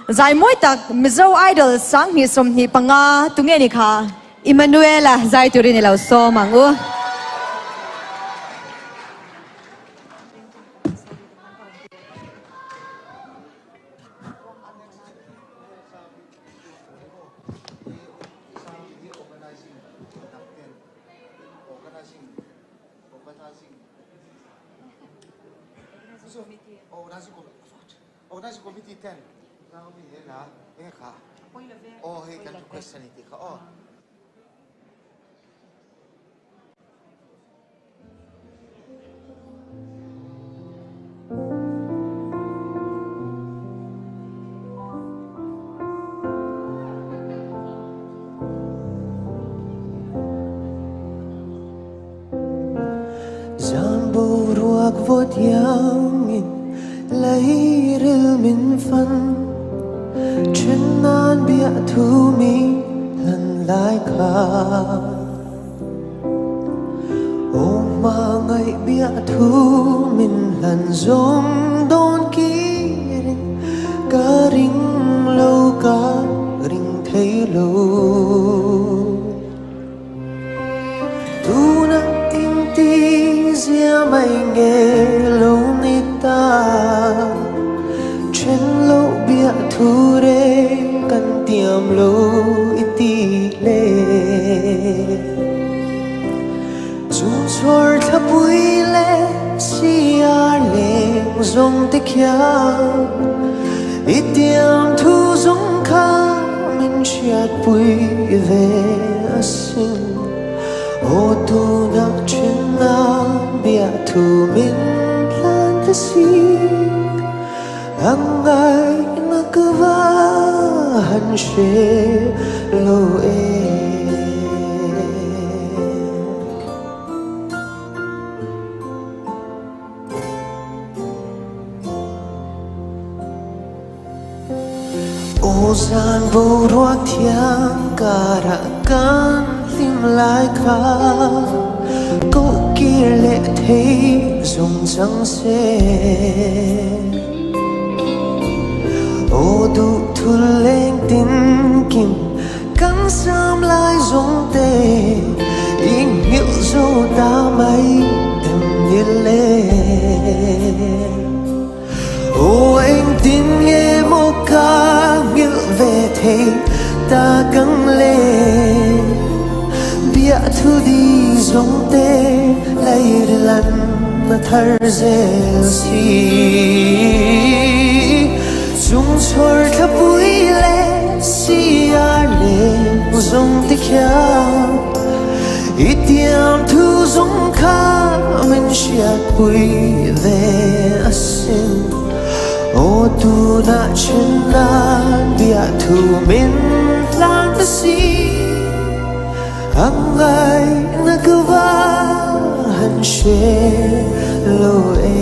Zai moi tak mizo idol sang ni som ni panga tunge ni kha Emmanuela zai turin ni lau so mangu. Organizing committee 10. Now we hela, ka. Oh, hey, can question it ka. Oh. Zambo ruak vot yamin lấy ril min phân chuyên nan bia thu mi lần lại khá ô mà ngày bia thu min lần giống đón ký ring cả ring lâu cả ring thấy lâu tu na in ti zia mai nghe lâu ni ta trên lâu bia thu re cần tiêm lâu iti lệ dung chor thắp bụi lệ xia lệ dung tê kia itiam thu dung kha mình chiat bụi về sinh ô tu na trên na bia thu mình lan ta si ang ay nagkabahan siya loe ô gian vô ruột thiang karakan tim lại khá cô kia lệ thấy dùng trắng xe ô đủ thu lên tin kim cắn xăm lại giống tê yên hiểu dấu ta mấy em như lệ ô anh tin nghe một ca nghĩa về thế ta căng lên bia thu đi giống tê lấy lần mà thở dễ xì dung chor thắp bụi lệ xia lệ dung tê kia itiam thu dung kha mình chiat bụi về sinh ô tu na chân na bia thu mình lan ta si ang ay nagkabahan siya loe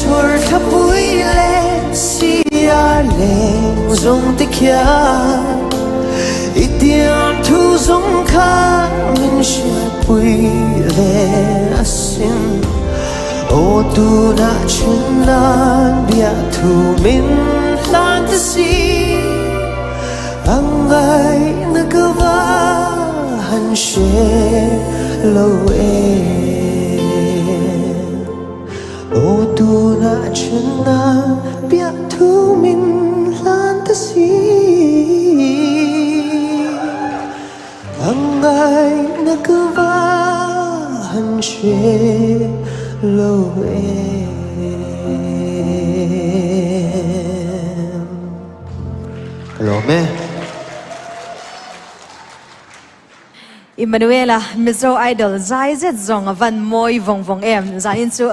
chor thắp bụi lệ xia lệ dung tê kia itiam thu dung kha mình chiat bụi về sinh ô tu na chân nan bia thu mình lan ta si ang ay nagkabahan siya loe ô tu na chân na bia thu mình lan ta si ang ay nagkabahan siya loe hello me Emmanuela mizo idol zai zet zong van moi vong vong em zain chu